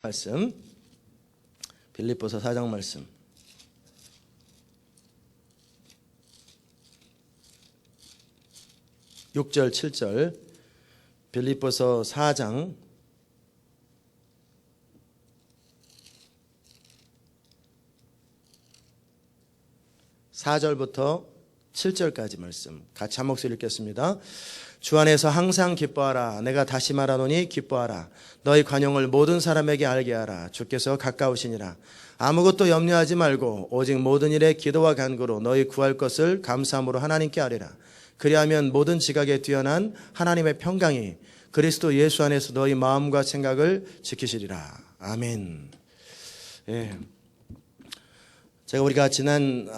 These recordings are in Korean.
말씀, 빌립보서 4장 말씀. (6절) (7절) 빌립보서 4장 4절부터 7절까지 말씀 같이 한 목소리 읽겠습니다. 주 안에서 항상 기뻐하라. 내가 다시 말하노니 기뻐하라. 너희 관용을 모든 사람에게 알게 하라. 주께서 가까우시니라. 아무것도 염려하지 말고 오직 모든 일에 기도와 간구로 너희 구할 것을 감사함으로 하나님께 아뢰라. 그리하면 모든 지각에 뛰어난 하나님의 평강이 그리스도 예수 안에서 너희 마음과 생각을 지키시리라. 아멘. 예. 제가 우리가 지난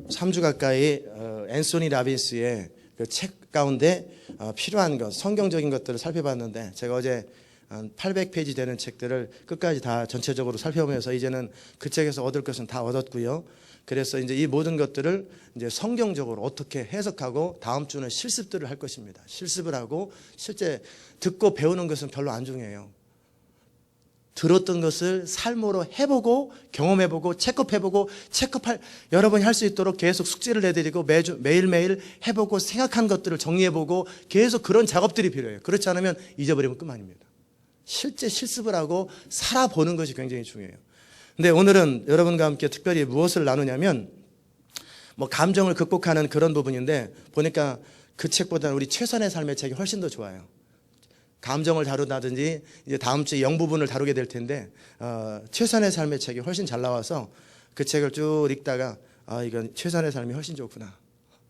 3주 가까이 앤소니 라빈스의 그 책 가운데 필요한 것, 성경적인 것들을 살펴봤는데, 제가 어제 800페이지 되는 책들을 끝까지 다 전체적으로 살펴보면서 이제는 그 책에서 얻을 것은 다 얻었고요. 그래서 이제 이 모든 것들을 이제 성경적으로 어떻게 해석하고 다음 주는 실습들을 할 것입니다. 실습을 하고 실제 듣고 배우는 것은 별로 안 중요해요. 들었던 것을 삶으로 해보고 경험해보고 체크해보고 여러분이 할 수 있도록 계속 숙제를 내드리고 매일매일 해보고 생각한 것들을 정리해보고 계속 그런 작업들이 필요해요. 그렇지 않으면 잊어버리면 그만입니다. 실제 실습을 하고 살아보는 것이 굉장히 중요해요. 근데 오늘은 여러분과 함께 특별히 무엇을 나누냐면 감정을 극복하는 그런 부분인데, 보니까 그 책보다는 우리 최선의 삶의 책이 훨씬 더 좋아요. 감정을 다룬다든지 이제 다음 주에 영 부분을 다루게 될 텐데 최선의 삶의 책이 훨씬 잘 나와서 그 책을 쭉 읽다가 이건 최선의 삶이 훨씬 좋구나.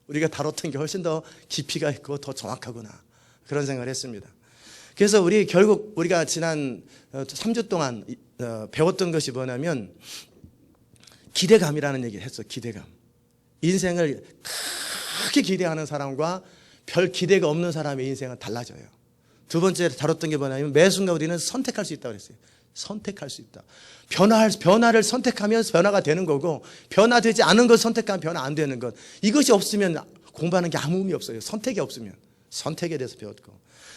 우리가 다뤘던 게 훨씬 더 깊이가 있고 더 정확하구나. 그런 생각을 했습니다. 그래서 결국 우리가 지난 3주 동안 배웠던 것이 뭐냐면 기대감이라는 얘기를 했어. 기대감. 인생을 크게 기대하는 사람과 별 기대가 없는 사람의 인생은 달라져요. 두 번째 다뤘던 게 뭐냐면 매 순간 우리는 선택할 수 있다고 그랬어요. 선택할 수 있다. 변화를 선택하면 변화가 되는 거고, 변화되지 않은 걸 선택하면 변화 안 되는 것. 이것이 없으면 공부하는 게 아무 의미 없어요. 선택이 없으면. 선택에 대해서 배웠고,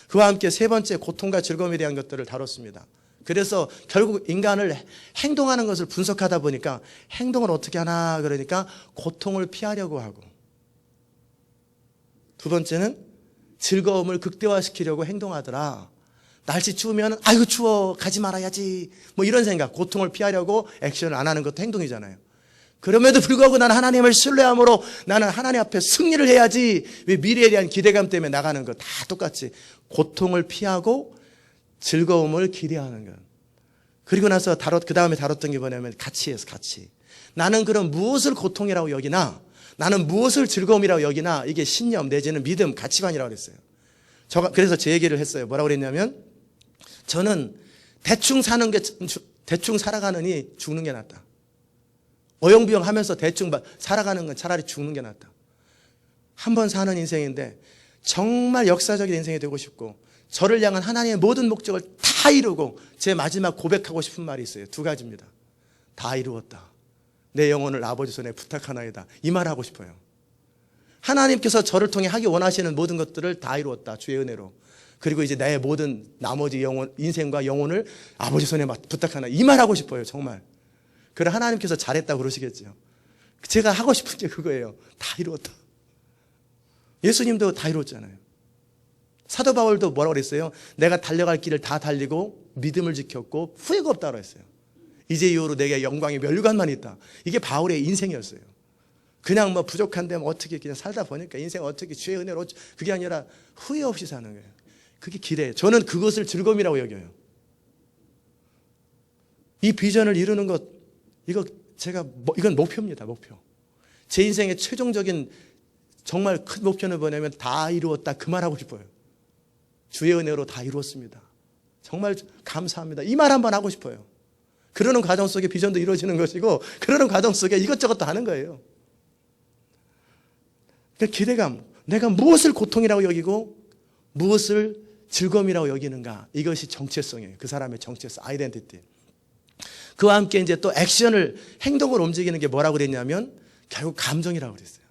그와 함께 세 번째 고통과 즐거움에 대한 것들을 다뤘습니다. 그래서 결국 인간을 행동하는 것을 분석하다 보니까 행동을 어떻게 하나, 그러니까 고통을 피하려고 하고, 두 번째는 즐거움을 극대화시키려고 행동하더라. 날씨 추우면 아이고 추워 가지 말아야지 이런 생각, 고통을 피하려고 액션을 안 하는 것도 행동이잖아요. 그럼에도 불구하고 나는 하나님을 신뢰함으로 나는 하나님 앞에 승리를 해야지, 왜 미래에 대한 기대감 때문에 나가는 것 다 똑같이 고통을 피하고 즐거움을 기대하는 것. 그리고 나서 그 다음에 다뤘던 게 뭐냐면 가치예요. 가치. 나는 그럼 무엇을 고통이라고 여기나, 나는 무엇을 즐거움이라고 여기나, 이게 신념 내지는 믿음, 가치관이라고 그랬어요. 그래서 제 얘기를 했어요. 뭐라고 그랬냐면, 저는 대충 살아가느니 죽는 게 낫다. 어영부영 하면서 대충 살아가는 건 차라리 죽는 게 낫다. 한 번 사는 인생인데 정말 역사적인 인생이 되고 싶고, 저를 향한 하나님의 모든 목적을 다 이루고, 제 마지막 고백하고 싶은 말이 있어요. 두 가지입니다. 다 이루었다. 내 영혼을 아버지 손에 부탁하나이다. 이 말 하고 싶어요. 하나님께서 저를 통해 하기 원하시는 모든 것들을 다 이루었다. 주의 은혜로. 그리고 이제 나의 모든 나머지 인생과 영혼을 아버지 손에 부탁하나. 이 말 하고 싶어요. 정말. 그래 하나님께서 잘했다고 그러시겠죠. 제가 하고 싶은 게 그거예요. 다 이루었다. 예수님도 다 이루었잖아요. 사도 바울도 뭐라고 그랬어요? 내가 달려갈 길을 다 달리고 믿음을 지켰고 후회가 없다고 했어요. 이제 이후로 내게 영광의 면류관만 있다. 이게 바울의 인생이었어요. 그냥 부족한데 어떻게 그냥 살다 보니까 인생 어떻게 주의 은혜로, 그게 아니라 후회 없이 사는 거예요. 그게 기대예요. 저는 그것을 즐거움이라고 여겨요. 이 비전을 이루는 것, 이건 목표입니다. 목표. 제 인생의 최종적인 정말 큰 목표는 뭐냐면 다 이루었다. 그 말 하고 싶어요. 주의 은혜로 다 이루었습니다. 정말 감사합니다. 이 말 한번 하고 싶어요. 그러는 과정 속에 비전도 이루어지는 것이고, 그러는 과정 속에 이것저것도 하는 거예요. 그러니까 기대감, 내가 무엇을 고통이라고 여기고 무엇을 즐거움이라고 여기는가, 이것이 정체성이에요. 그 사람의 정체성, 아이덴티티. 그와 함께 이제 또 액션을, 행동을 움직이는 게 뭐라고 그랬냐면 결국 감정이라고 그랬어요.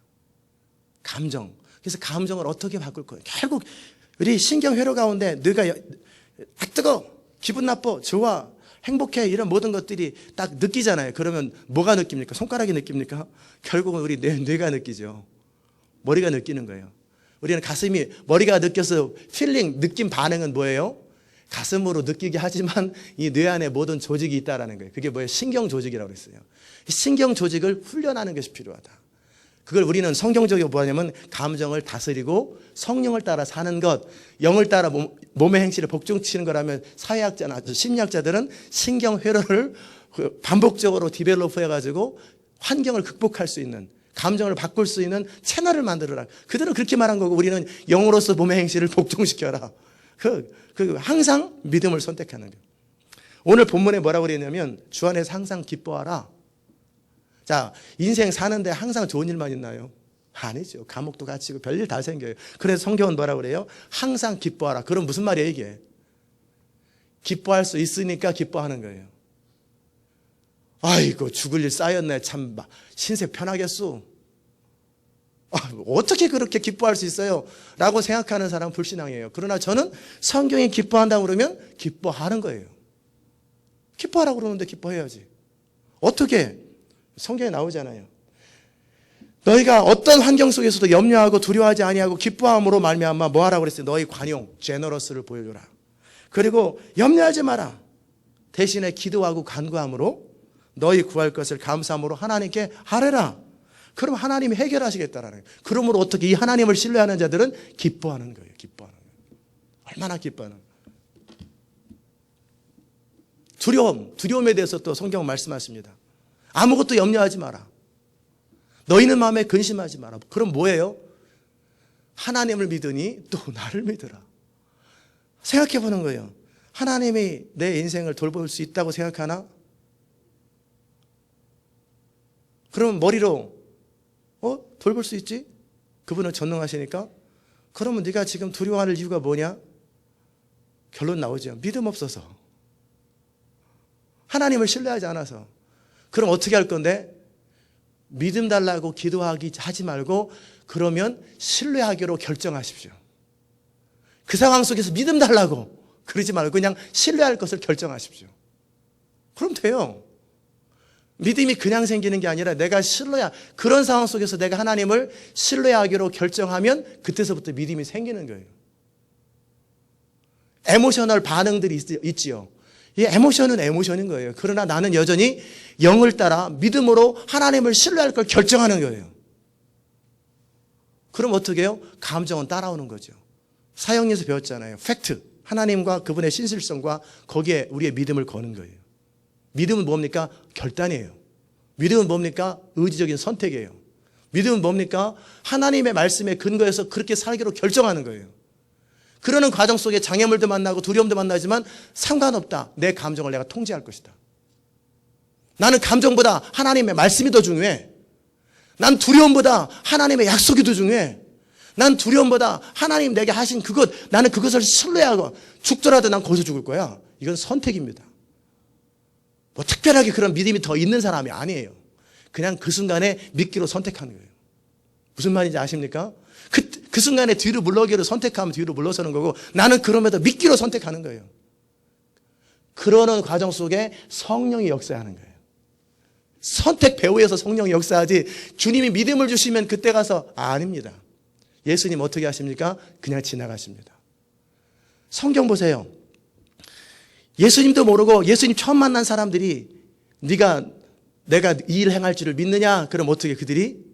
감정. 그래서 감정을 어떻게 바꿀 거예요? 결국 우리 신경회로 가운데 뜨거 기분 나빠, 좋아, 행복해, 이런 모든 것들이 딱 느끼잖아요. 그러면 뭐가 느낍니까? 손가락이 느낍니까? 결국은 우리 뇌가 느끼죠. 머리가 느끼는 거예요. 우리는 가슴이, 머리가 느껴서 느낌 반응은 뭐예요? 가슴으로 느끼게 하지만 이 뇌 안에 모든 조직이 있다라는 거예요. 그게 뭐예요? 신경 조직이라고 그랬어요. 신경 조직을 훈련하는 것이 필요하다. 그걸 우리는 성경적으로 뭐냐면 감정을 다스리고 성령을 따라 사는 것, 영을 따라 몸의 행실을 복종치는 거라면 사회학자나 심리학자들은 신경 회로를 반복적으로 디벨롭 해가지고 환경을 극복할 수 있는, 감정을 바꿀 수 있는 채널을 만들어라. 그들은 그렇게 말한 거고 우리는 영으로서 몸의 행실을 복종시켜라. 항상 믿음을 선택하는 거예요. 오늘 본문에 뭐라고 그랬냐면 주 안에서 항상 기뻐하라. 자, 인생 사는데 항상 좋은 일만 있나요? 아니죠. 감옥도 갇히고 별일 다 생겨요. 그래서 성경은 뭐라고 그래요? 항상 기뻐하라. 그럼 무슨 말이에요 이게? 기뻐할 수 있으니까 기뻐하는 거예요. 아이고 죽을 일 쌓였네. 참 신세 편하겠소. 어떻게 그렇게 기뻐할 수 있어요? 라고 생각하는 사람은 불신앙이에요. 그러나 저는 성경이 기뻐한다고 그러면 기뻐하는 거예요. 기뻐하라고 그러는데 기뻐해야지. 어떻게? 성경에 나오잖아요. 너희가 어떤 환경 속에서도 염려하고 두려워하지 아니하고 기뻐함으로 말미암아 뭐 하라고 그랬어요? 너희 관용, 제너러스를 보여줘라. 그리고 염려하지 마라. 대신에 기도하고 간구함으로 너희 구할 것을 감사함으로 하나님께 아뢰라. 그럼 하나님이 해결하시겠다라는 거예요. 그러므로 어떻게 이 하나님을 신뢰하는 자들은 기뻐하는 거예요. 기뻐하는 거예요. 얼마나 기뻐하는 거예요. 두려움에 대해서 또 성경은 말씀하십니다. 아무것도 염려하지 마라. 너희는 마음에 근심하지 마라. 그럼 뭐예요? 하나님을 믿으니 또 나를 믿으라. 생각해 보는 거예요. 하나님이 내 인생을 돌볼 수 있다고 생각하나? 그러면 머리로 돌볼 수 있지? 그분은 전능하시니까. 그러면 네가 지금 두려워할 이유가 뭐냐? 결론 나오죠. 믿음 없어서. 하나님을 신뢰하지 않아서. 그럼 어떻게 할 건데? 믿음 달라고 하지 말고 그러면 신뢰하기로 결정하십시오. 그 상황 속에서 믿음 달라고 그러지 말고 그냥 신뢰할 것을 결정하십시오. 그럼 돼요. 믿음이 그냥 생기는 게 아니라 내가 그런 상황 속에서 내가 하나님을 신뢰하기로 결정하면 그때서부터 믿음이 생기는 거예요. 에모셔널 반응들이 있지요. 이 에모션은 에모션인 거예요. 그러나 나는 여전히 영을 따라 믿음으로 하나님을 신뢰할 걸 결정하는 거예요. 그럼 어떻게 해요? 감정은 따라오는 거죠. 사형리에서 배웠잖아요. 팩트. 하나님과 그분의 신실성과 거기에 우리의 믿음을 거는 거예요. 믿음은 뭡니까? 결단이에요. 믿음은 뭡니까? 의지적인 선택이에요. 믿음은 뭡니까? 하나님의 말씀에 근거해서 그렇게 살기로 결정하는 거예요. 그러는 과정 속에 장애물도 만나고 두려움도 만나지만 상관없다. 내 감정을 내가 통제할 것이다. 나는 감정보다 하나님의 말씀이 더 중요해. 난 두려움보다 하나님의 약속이 더 중요해. 난 두려움보다 하나님 내게 하신 그것, 나는 그것을 신뢰하고 죽더라도 난 거기서 죽을 거야. 이건 선택입니다. 뭐 특별하게 그런 믿음이 더 있는 사람이 아니에요. 그냥 그 순간에 믿기로 선택하는 거예요. 무슨 말인지 아십니까? 그 순간에 뒤로 물러기를 선택하면 뒤로 물러서는 거고 나는 그럼에도 믿기로 선택하는 거예요. 그러는 과정 속에 성령이 역사하는 거예요. 선택 배후에서 성령이 역사하지 주님이 믿음을 주시면 그때 가서 아닙니다. 예수님 어떻게 하십니까? 그냥 지나가십니다. 성경 보세요. 예수님도 모르고 예수님 처음 만난 사람들이 내가 이 일 행할 줄을 믿느냐? 그럼 어떻게 그들이?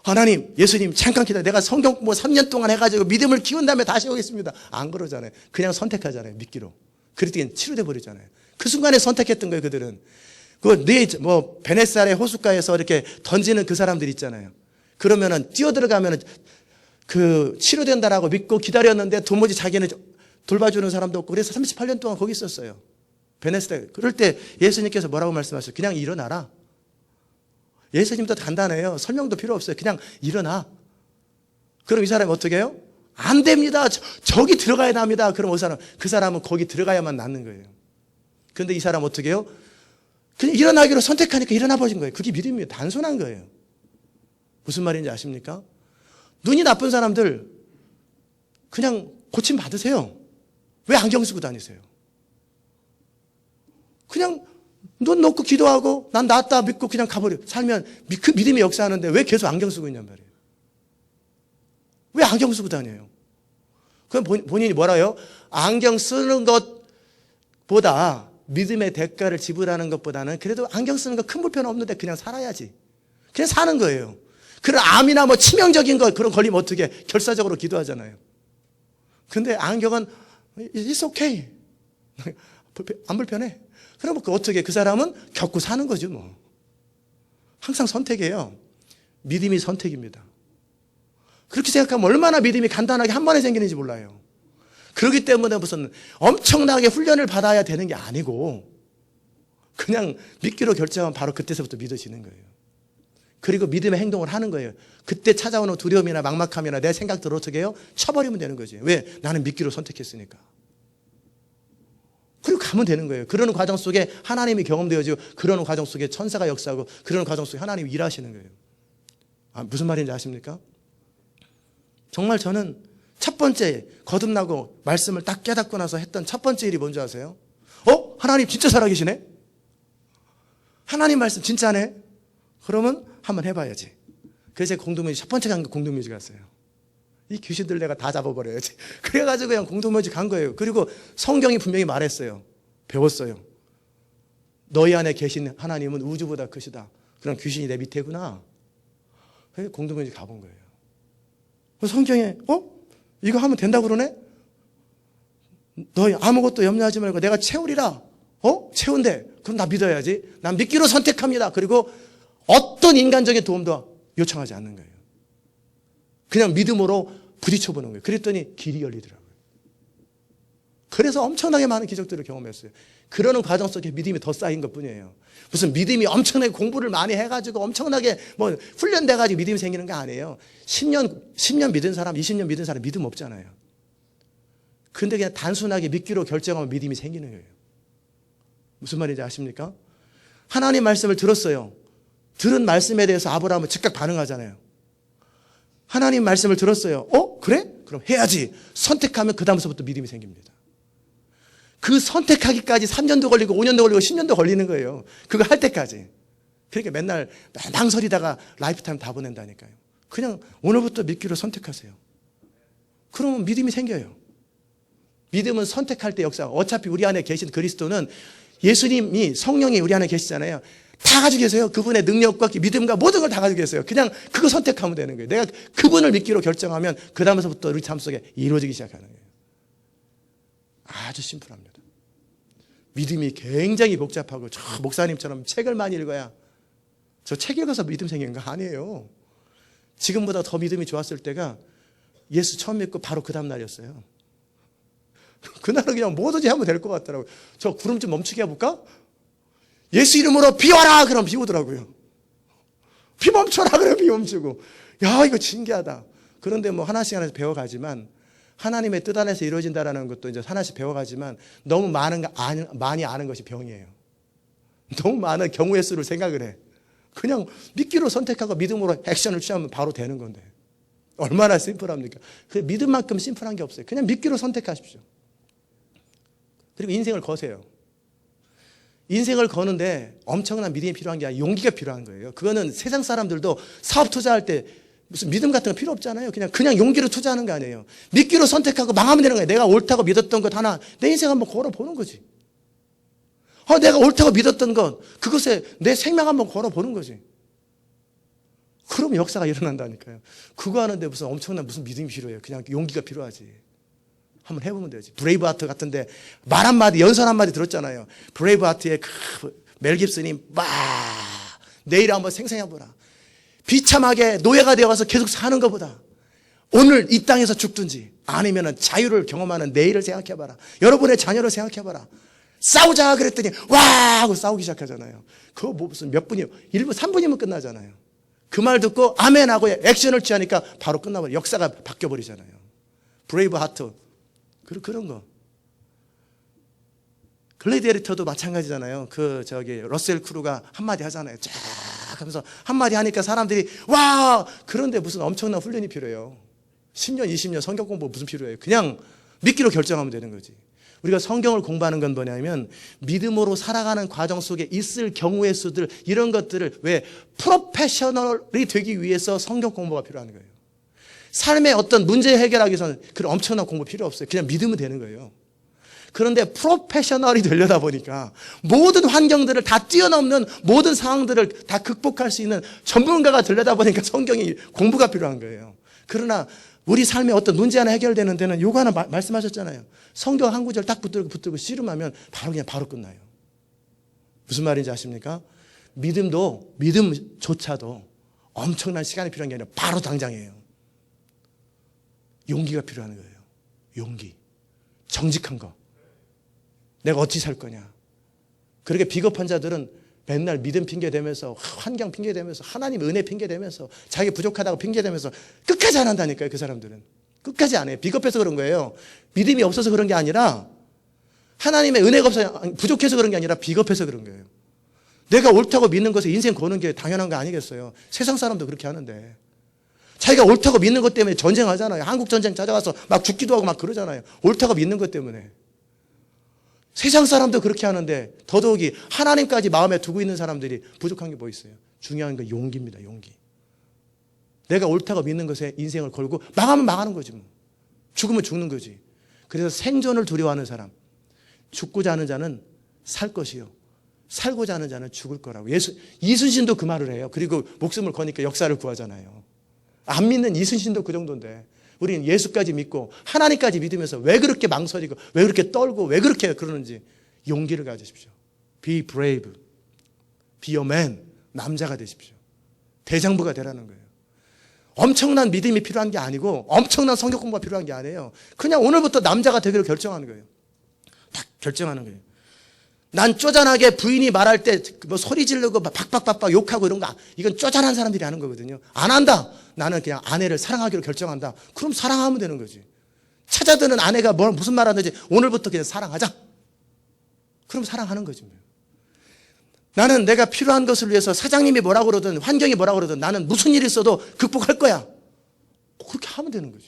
하나님, 예수님 잠깐 기다려. 내가 성경 공부 3년 동안 해가지고 믿음을 키운 다음에 다시 오겠습니다. 안 그러잖아요. 그냥 선택하잖아요. 믿기로. 그랬더니 치료돼 버리잖아요. 그 순간에 선택했던 거예요. 그들은. 베네스 아래 호숫가에서 이렇게 던지는 그 사람들 있잖아요. 그러면은 뛰어들어가면은 치료된다라고 믿고 기다렸는데 도무지 자기는 돌봐주는 사람도 없고 그래서 38년 동안 거기 있었어요. 베네스다. 그럴 때 예수님께서 뭐라고 말씀하셨어요? 그냥 일어나라. 예수님도 간단해요. 설명도 필요 없어요. 그냥 일어나. 그럼 이 사람이 어떻게 해요? 안 됩니다. 저기 들어가야 합니다. 그럼 그 사람은 거기 들어가야만 낫는 거예요. 그런데 이 사람 어떻게 해요? 그냥 일어나기로 선택하니까 일어나 버린 거예요. 그게 믿음이에요. 단순한 거예요. 무슨 말인지 아십니까? 눈이 나쁜 사람들 그냥 고침 받으세요. 왜 안경 쓰고 다니세요? 그냥 눈 놓고 기도하고 난 낫다 믿고 그냥 가버려. 살면 그 믿음이 역사하는데 왜 계속 안경 쓰고 있냔 말이에요. 왜 안경 쓰고 다녀요? 그럼 본인이 뭐라요? 안경 쓰는 것보다 믿음의 대가를 지불하는 것보다는 그래도 안경 쓰는 거 큰 불편 없는데 그냥 살아야지. 그냥 사는 거예요. 그런 암이나 뭐 치명적인 거 그런 걸리면 어떻게 결사적으로 기도하잖아요. 근데 안경은 it's okay. 안 불편해. 그럼 어떻게 그 사람은 겪고 사는 거죠 뭐. 항상 선택이에요. 믿음이 선택입니다. 그렇게 생각하면 얼마나 믿음이 간단하게 한 번에 생기는지 몰라요. 그렇기 때문에 무슨 엄청나게 훈련을 받아야 되는 게 아니고 그냥 믿기로 결정하면 바로 그때서부터 믿어지는 거예요. 그리고 믿음의 행동을 하는 거예요. 그때 찾아오는 두려움이나 막막함이나 내 생각들을 어떻게 해요? 쳐버리면 되는 거지. 왜? 나는 믿기로 선택했으니까. 그리고 가면 되는 거예요. 그러는 과정 속에 하나님이 경험되어지고 그러는 과정 속에 천사가 역사하고 그러는 과정 속에 하나님이 일하시는 거예요. 무슨 말인지 아십니까? 정말 저는 첫 번째 거듭나고 말씀을 딱 깨닫고 나서 했던 첫 번째 일이 뭔지 아세요? 하나님 진짜 살아계시네? 하나님 말씀 진짜네? 그러면 한번 해봐야지. 그래서 제가 공동묘지 첫 번째 간 거 공동묘지 갔어요. 이 귀신들 내가 다 잡아버려야지. 그래가지고 그냥 공동묘지 간 거예요. 그리고 성경이 분명히 말했어요. 배웠어요. 너희 안에 계신 하나님은 우주보다 크시다. 그럼 귀신이 내 밑에구나. 그래서 공동묘지 가본 거예요. 성경에 이거 하면 된다고 그러네? 너희 아무것도 염려하지 말고 내가 채우리라. 채운대. 그럼 나 믿어야지. 난 믿기로 선택합니다. 그리고 어떤 인간적인 도움도 요청하지 않는 거예요. 그냥 믿음으로 부딪혀보는 거예요. 그랬더니 길이 열리더라고요. 그래서 엄청나게 많은 기적들을 경험했어요. 그러는 과정 속에 믿음이 더 쌓인 것뿐이에요. 무슨 믿음이 엄청나게 공부를 많이 해가지고 엄청나게 뭐 훈련돼가지고 믿음이 생기는 거 아니에요. 10년 믿은 사람, 20년 믿은 사람 믿음 없잖아요. 근데 그냥 단순하게 믿기로 결정하면 믿음이 생기는 거예요. 무슨 말인지 아십니까? 하나님 말씀을 들었어요. 들은 말씀에 대해서 아브라함은 즉각 반응하잖아요. 하나님 말씀을 들었어요. 그래? 그럼 해야지. 선택하면 그 다음서부터 믿음이 생깁니다. 그 선택하기까지 3년도 걸리고 5년도 걸리고 10년도 걸리는 거예요. 그거 할 때까지. 그러니까 맨날 망설이다가 라이프타임 다 보낸다니까요. 그냥 오늘부터 믿기로 선택하세요. 그러면 믿음이 생겨요. 믿음은 선택할 때 역사. 어차피 우리 안에 계신 그리스도는 예수님이 성령이 우리 안에 계시잖아요. 다 가지고 계세요. 그분의 능력과 믿음과 모든 걸 다 가지고 계세요. 그냥 그거 선택하면 되는 거예요. 내가 그분을 믿기로 결정하면 그 다음에서부터 우리 삶 속에 이루어지기 시작하는 거예요. 아주 심플합니다. 믿음이 굉장히 복잡하고 저 목사님처럼 책을 많이 읽어야 저 책 읽어서 믿음 생긴 거 아니에요. 지금보다 더 믿음이 좋았을 때가 예수 처음 믿고 바로 그 다음 날이었어요. 그날은 그냥 뭐든지 하면 될 것 같더라고요. 저 구름 좀 멈추게 해볼까? 예수 이름으로 비 와라! 그럼 비 오더라고요. 비 멈춰라! 그러면 비 멈추고. 야, 이거 신기하다. 그런데 뭐 하나씩 배워가지만 하나님의 뜻 안에서 이루어진다는 것도 이제 하나씩 배워가지만 너무 많이 아는 것이 병이에요. 너무 많은 경우의 수를 생각을 해. 그냥 믿기로 선택하고 믿음으로 액션을 취하면 바로 되는 건데. 얼마나 심플합니까? 그 믿음만큼 심플한 게 없어요. 그냥 믿기로 선택하십시오. 그리고 인생을 거세요. 인생을 거는데 엄청난 믿음이 필요한 게 아니라 용기가 필요한 거예요. 그거는 세상 사람들도 사업 투자할 때 무슨 믿음 같은 거 필요 없잖아요. 그냥 용기로 투자하는 거 아니에요. 믿기로 선택하고 망하면 되는 거예요. 내가 옳다고 믿었던 것 하나 내 인생 한번 걸어보는 거지. 내가 옳다고 믿었던 것 그것에 내 생명 한번 걸어보는 거지. 그럼 역사가 일어난다니까요. 그거 하는데 무슨 엄청난 무슨 믿음이 필요해요. 그냥 용기가 필요하지. 한번 해보면 되지. 브레이브하트 같은데 말 한마디 연설 한마디 들었잖아요. 브레이브하트의 멜 깁슨이 내일 한번 생생해보라. 비참하게 노예가 되어가서 계속 사는 것보다 오늘 이 땅에서 죽든지 아니면 자유를 경험하는 내일을 생각해봐라. 여러분의 자녀를 생각해봐라. 싸우자 그랬더니 와 하고 싸우기 시작하잖아요. 그거 뭐 무슨 몇 분이요? 1분 3분이면 끝나잖아요. 그 말 듣고 아멘 하고 액션을 취하니까 바로 끝나버려. 역사가 바뀌어버리잖아요. 브레이브 하트 그런 거. 글래디에이터도 마찬가지잖아요. 러셀 크루가 한마디 하잖아요. 쫙 하면서 한마디 하니까 사람들이 와! 그런데 무슨 엄청난 훈련이 필요해요. 10년, 20년 성경 공부 무슨 필요해요. 그냥 믿기로 결정하면 되는 거지. 우리가 성경을 공부하는 건 뭐냐면 믿음으로 살아가는 과정 속에 있을 경우의 수들 이런 것들을 왜 프로페셔널이 되기 위해서 성경 공부가 필요한 거예요. 삶의 어떤 문제 해결하기 위해서는 그런 엄청난 공부 필요 없어요. 그냥 믿으면 되는 거예요. 그런데 프로페셔널이 되려다 보니까 모든 환경들을 다 뛰어넘는 모든 상황들을 다 극복할 수 있는 전문가가 되려다 보니까 성경이 공부가 필요한 거예요. 그러나 우리 삶에 어떤 문제 하나 해결되는 데는 요거 하나 말씀하셨잖아요. 성경 한 구절 딱 붙들고 씨름하면 바로 끝나요. 무슨 말인지 아십니까? 믿음조차도 엄청난 시간이 필요한 게 아니라 바로 당장이에요. 용기가 필요한 거예요. 용기. 정직한 거. 내가 어찌 살 거냐. 그렇게 비겁한 자들은 맨날 믿음 핑계 대면서 환경 핑계 대면서 하나님 은혜 핑계 대면서 자기 부족하다고 핑계 대면서 끝까지 안 한다니까요. 그 사람들은 끝까지 안 해요. 비겁해서 그런 거예요. 믿음이 없어서 그런 게 아니라 하나님의 은혜가 없어서 부족해서 그런 게 아니라 비겁해서 그런 거예요. 내가 옳다고 믿는 것에 인생 거는 게 당연한 거 아니겠어요. 세상 사람도 그렇게 하는데 자기가 옳다고 믿는 것 때문에 전쟁하잖아요. 한국 전쟁 찾아가서 막 죽기도 하고 막 그러잖아요. 옳다고 믿는 것 때문에. 세상 사람도 그렇게 하는데 더더욱이 하나님까지 마음에 두고 있는 사람들이 부족한 게 뭐 있어요? 중요한 건 용기입니다. 용기. 내가 옳다고 믿는 것에 인생을 걸고 망하면 망하는 거지 뭐. 죽으면 죽는 거지. 그래서 생존을 두려워하는 사람, 죽고자 하는 자는 살 것이요 살고자 하는 자는 죽을 거라고. 이순신도 그 말을 해요. 그리고 목숨을 거니까 역사를 구하잖아요. 안 믿는 이순신도 그 정도인데 우리는 예수까지 믿고 하나님까지 믿으면서 왜 그렇게 망설이고 왜 그렇게 떨고 왜 그렇게 그러는지 용기를 가지십시오. Be brave. Be a man. 남자가 되십시오. 대장부가 되라는 거예요. 엄청난 믿음이 필요한 게 아니고 엄청난 성경 공부가 필요한 게 아니에요. 그냥 오늘부터 남자가 되기로 결정하는 거예요. 딱 결정하는 거예요. 난 쪼잔하게 부인이 말할 때 뭐 소리 지르고 박박박박 욕하고 이런 거 이건 쪼잔한 사람들이 하는 거거든요. 안 한다. 나는 그냥 아내를 사랑하기로 결정한다. 그럼 사랑하면 되는 거지. 찾아드는 아내가 무슨 말 하는지 오늘부터 그냥 사랑하자. 그럼 사랑하는 거지. 나는 내가 필요한 것을 위해서 사장님이 뭐라고 그러든 환경이 뭐라고 그러든 나는 무슨 일이 있어도 극복할 거야. 그렇게 하면 되는 거죠.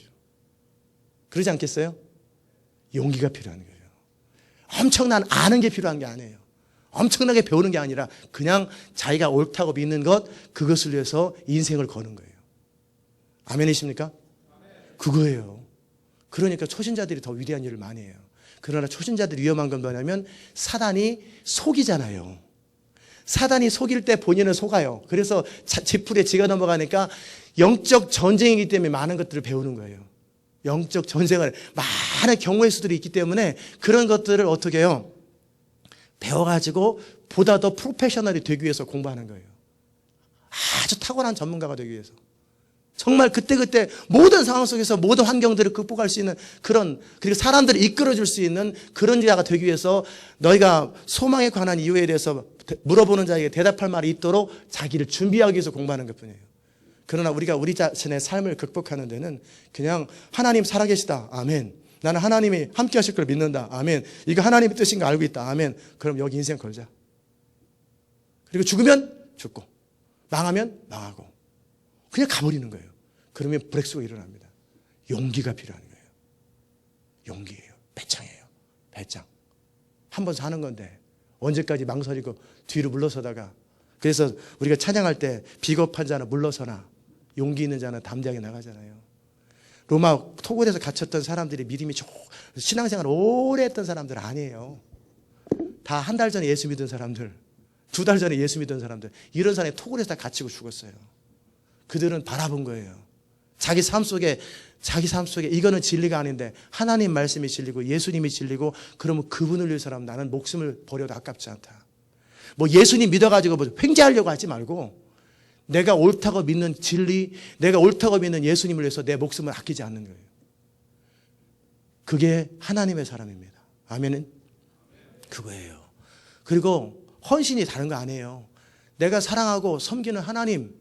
그러지 않겠어요? 용기가 필요한 거예요. 엄청난 아는 게 필요한 게 아니에요. 엄청나게 배우는 게 아니라 그냥 자기가 옳다고 믿는 것 그것을 위해서 인생을 거는 거예요. 아멘이십니까? 그거예요. 그러니까 초신자들이 더 위대한 일을 많이 해요. 그러나 초신자들이 위험한 건 뭐냐면 사단이 속이잖아요. 사단이 속일 때 본인은 속아요. 그래서 지풀에 지가 넘어가니까 영적 전쟁이기 때문에 많은 것들을 배우는 거예요. 영적 전쟁을 많은 경우의 수들이 있기 때문에 그런 것들을 어떻게 해요? 배워가지고 보다 더 프로페셔널이 되기 위해서 공부하는 거예요. 아주 탁월한 전문가가 되기 위해서. 정말 그때그때 모든 상황 속에서 모든 환경들을 극복할 수 있는 그런, 그리고 사람들을 이끌어줄 수 있는 그런 자가 되기 위해서 너희가 소망에 관한 이유에 대해서 물어보는 자에게 대답할 말이 있도록 자기를 준비하기 위해서 공부하는 것뿐이에요. 그러나 우리가 우리 자신의 삶을 극복하는 데는 그냥 하나님 살아계시다. 아멘. 나는 하나님이 함께 하실 걸 믿는다. 아멘. 이거 하나님의 뜻인 거 알고 있다. 아멘. 그럼 여기 인생 걸자. 그리고 죽으면 죽고 망하면 망하고 그냥 가버리는 거예요. 그러면 브렉스가 일어납니다. 용기가 필요한 거예요. 용기예요. 배짱이에요. 배짱. 한 번 사는 건데 언제까지 망설이고 뒤로 물러서다가 그래서 우리가 찬양할 때 비겁한 자는 물러서나 용기 있는 자는 담대하게 나가잖아요. 로마 토굴에서 갇혔던 사람들이 믿음이 신앙생활 오래 했던 사람들 아니에요. 다 한 달 전에 예수 믿은 사람들, 2달 전에 예수 믿은 사람들, 이런 사람이 토굴에서 다 갇히고 죽었어요. 그들은 바라본 거예요. 자기 삶 속에 이거는 진리가 아닌데 하나님 말씀이 진리고 예수님이 진리고 그러면 그분을 위해서라면 나는 목숨을 버려도 아깝지 않다. 뭐 예수님 믿어가지고 뭐 횡재하려고 하지 말고 내가 옳다고 믿는 진리, 내가 옳다고 믿는 예수님을 위해서 내 목숨을 아끼지 않는 거예요. 그게 하나님의 사람입니다. 아멘은? 그거예요. 그리고 헌신이 다른 거 아니에요. 내가 사랑하고 섬기는 하나님,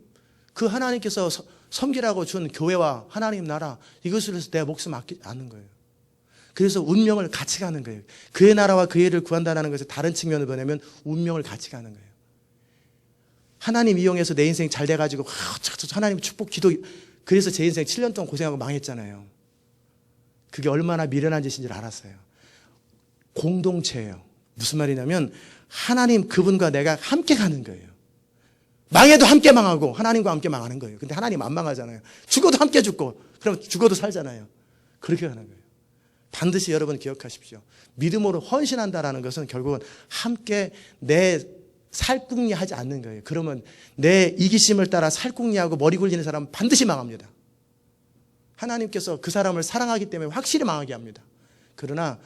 그 하나님께서 섬기라고 준 교회와 하나님 나라 이것을 위해서 내 목숨 아끼지 않는 거예요. 그래서 운명을 같이 가는 거예요. 그의 나라와 그의 일을 구한다는 것의 다른 측면을 보냐면 운명을 같이 가는 거예요. 하나님 이용해서 내 인생 잘 돼가지고 하나님 축복 기도 그래서 제 인생 7년 동안 고생하고 망했잖아요. 그게 얼마나 미련한 짓인지 알았어요. 공동체예요. 무슨 말이냐면 하나님 그분과 내가 함께 가는 거예요. 망해도 함께 망하고 하나님과 함께 망하는 거예요. 근데 하나님 안 망하잖아요. 죽어도 함께 죽고 그럼 죽어도 살잖아요. 그렇게 가는 거예요. 반드시 여러분 기억하십시오. 믿음으로 헌신한다라는 것은 결국은 함께 내 살궁리하지 않는 거예요. 그러면 내 이기심을 따라 살궁리하고 머리 굴리는 사람은 반드시 망합니다. 하나님께서 그 사람을 사랑하기 때문에 확실히 망하게 합니다. 그러나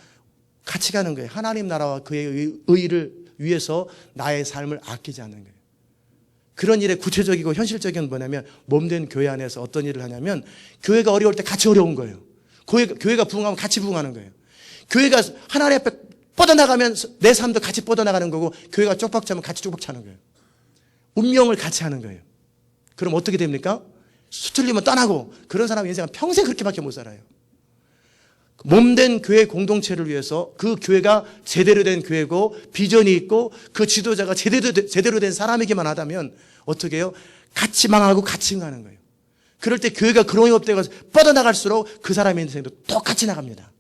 같이 가는 거예요. 하나님 나라와 그의 의를 위해서 나의 삶을 아끼지 않는 거예요. 그런 일에 구체적이고 현실적인 뭐냐면 몸된 교회 안에서 어떤 일을 하냐면 교회가 어려울 때 같이 어려운 거예요. 교회가 부흥하면 같이 부흥하는 거예요. 교회가 하나님 앞에 뻗어나가면 내 삶도 같이 뻗어나가는 거고 교회가 쪽박 차면 같이 쪽박 차는 거예요. 운명을 같이 하는 거예요. 그럼 어떻게 됩니까? 수틀리면 떠나고 그런 사람 인생은 평생 그렇게밖에 못 살아요. 몸된 교회 공동체를 위해서 그 교회가 제대로 된 교회고 비전이 있고 그 지도자가 제대로 된 사람이기만 하다면 어떻게 해요? 같이 망하고 같이 응하는 거예요. 그럴 때 교회가 그롱이업 되고 뻗어나갈수록 그 사람의 인생도 똑같이 나갑니다.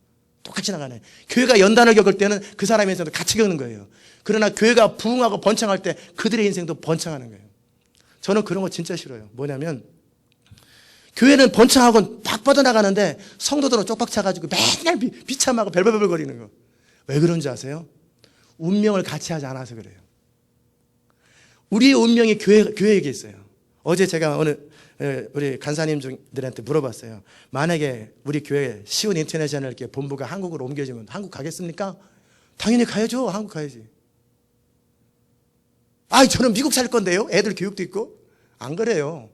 똑같이 나가네. 교회가 연단을 겪을 때는 그 사람의 인생도 같이 겪는 거예요. 그러나 교회가 부흥하고 번창할 때 그들의 인생도 번창하는 거예요. 저는 그런 거 진짜 싫어요. 뭐냐면 교회는 번창하고 막 뻗어나가는데 성도들은 쪽박 차가지고 맨날 비참하고 별별별 거리는 거. 왜 그런지 아세요? 운명을 같이 하지 않아서 그래요. 우리의 운명이 교회에게 있어요. 어제 제가 우리 간사님들한테 물어봤어요. 만약에 우리 교회 시온 인터내셔널 이렇게 본부가 한국으로 옮겨지면 한국 가겠습니까? 당연히 가야죠. 한국 가야지. 저는 미국 살 건데요. 애들 교육도 있고. 안 그래요.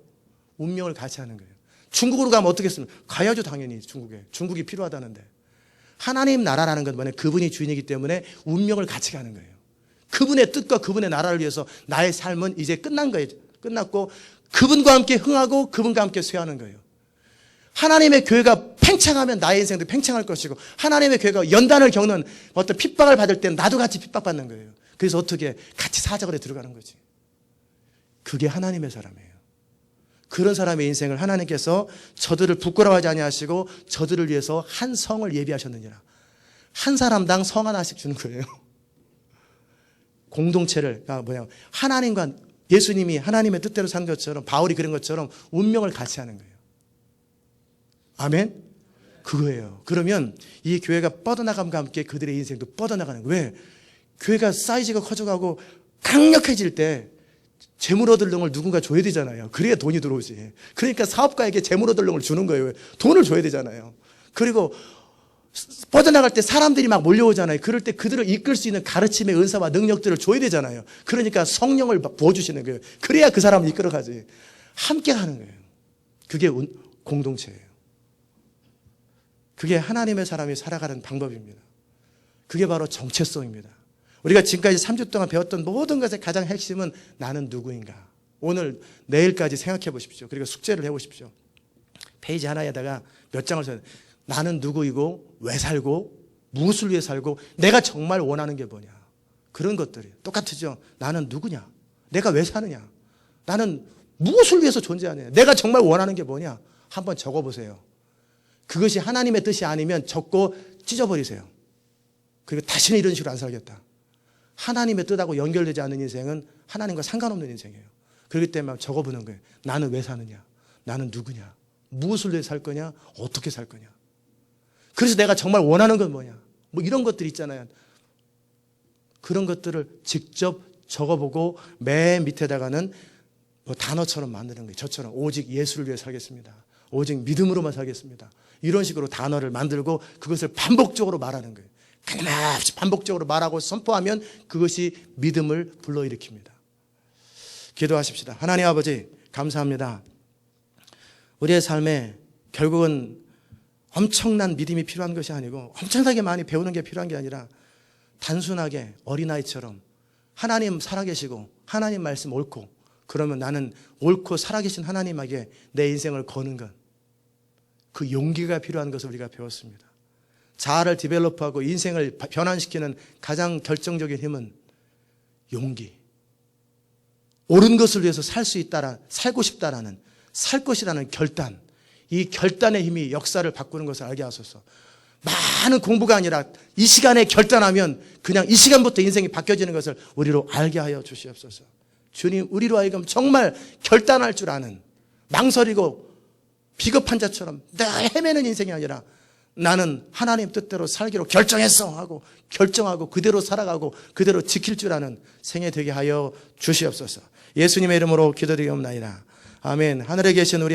운명을 같이 하는 거예요. 중국으로 가면 어떻겠습니까? 가야죠, 당연히 중국에. 중국이 필요하다는데. 하나님 나라라는 건 뭐냐? 그분이 주인이기 때문에 운명을 같이 가는 거예요. 그분의 뜻과 그분의 나라를 위해서 나의 삶은 이제 끝난 거예요. 끝났고 그분과 함께 흥하고 그분과 함께 쇠하는 거예요. 하나님의 교회가 팽창하면 나의 인생도 팽창할 것이고 하나님의 교회가 연단을 겪는 어떤 핍박을 받을 때는 나도 같이 핍박받는 거예요. 그래서 어떻게 같이 사자굴에 들어가는 거지. 그게 하나님의 사람이에요. 그런 사람의 인생을 하나님께서 저들을 부끄러워하지 아니하시고 저들을 위해서 한 성을 예비하셨느니라. 한 사람당 성 하나씩 주는 거예요. 공동체를 하나님과 예수님이 하나님의 뜻대로 산 것처럼 바울이 그런 것처럼 운명을 같이 하는 거예요. 아멘? 그거예요. 그러면 이 교회가 뻗어나감과 함께 그들의 인생도 뻗어나가는 거예요. 왜? 교회가 사이즈가 커져가고 강력해질 때 재물 얻을 놈을 누군가 줘야 되잖아요. 그래야 돈이 들어오지. 그러니까 사업가에게 재물 얻을 놈을 주는 거예요. 돈을 줘야 되잖아요. 그리고 뻗어나갈 때 사람들이 막 몰려오잖아요. 그럴 때 그들을 이끌 수 있는 가르침의 은사와 능력들을 줘야 되잖아요. 그러니까 성령을 부어주시는 거예요. 그래야 그 사람을 이끌어가지. 함께 하는 거예요. 그게 공동체예요. 그게 하나님의 사람이 살아가는 방법입니다. 그게 바로 정체성입니다. 우리가 지금까지 3주 동안 배웠던 모든 것의 가장 핵심은 나는 누구인가. 오늘 내일까지 생각해 보십시오. 그리고 숙제를 해보십시오. 페이지 하나에다가 몇 장을 써야 돼. 나는 누구이고 왜 살고 무엇을 위해 살고 내가 정말 원하는 게 뭐냐. 그런 것들이 똑같죠. 나는 누구냐. 내가 왜 사느냐. 나는 무엇을 위해서 존재하느냐. 내가 정말 원하는 게 뭐냐. 한번 적어보세요. 그것이 하나님의 뜻이 아니면 적고 찢어버리세요. 그리고 다시는 이런 식으로 안 살겠다. 하나님의 뜻하고 연결되지 않는 인생은 하나님과 상관없는 인생이에요. 그렇기 때문에 적어보는 거예요. 나는 왜 사느냐? 나는 누구냐? 무엇을 위해 살 거냐? 어떻게 살 거냐? 그래서 내가 정말 원하는 건 뭐냐? 이런 것들 있잖아요. 그런 것들을 직접 적어보고 맨 밑에다가는 단어처럼 만드는 거예요. 저처럼 오직 예수를 위해 살겠습니다. 오직 믿음으로만 살겠습니다. 이런 식으로 단어를 만들고 그것을 반복적으로 말하는 거예요. 끊임없이 반복적으로 말하고 선포하면 그것이 믿음을 불러일으킵니다. 기도하십시다. 하나님 아버지 감사합니다. 우리의 삶에 결국은 엄청난 믿음이 필요한 것이 아니고 엄청나게 많이 배우는 게 필요한 게 아니라 단순하게 어린아이처럼 하나님 살아계시고 하나님 말씀 옳고 그러면 나는 옳고 살아계신 하나님에게 내 인생을 거는 것, 그 용기가 필요한 것을 우리가 배웠습니다. 자아를 디벨롭하고 인생을 변환시키는 가장 결정적인 힘은 용기. 옳은 것을 위해서 살고 싶다라는, 살 것이라는 결단. 이 결단의 힘이 역사를 바꾸는 것을 알게 하소서. 많은 공부가 아니라 이 시간에 결단하면 그냥 이 시간부터 인생이 바뀌어지는 것을 우리로 알게 하여 주시옵소서. 주님, 우리로 하여금 정말 결단할 줄 아는, 망설이고 비겁한 자처럼 늘 헤매는 인생이 아니라 나는 하나님 뜻대로 살기로 결정했어 하고 결정하고 그대로 살아가고 그대로 지킬 줄 아는 생애 되게 하여 주시옵소서. 예수님의 이름으로 기도드리옵나이다. 아멘. 하늘에 계신 우리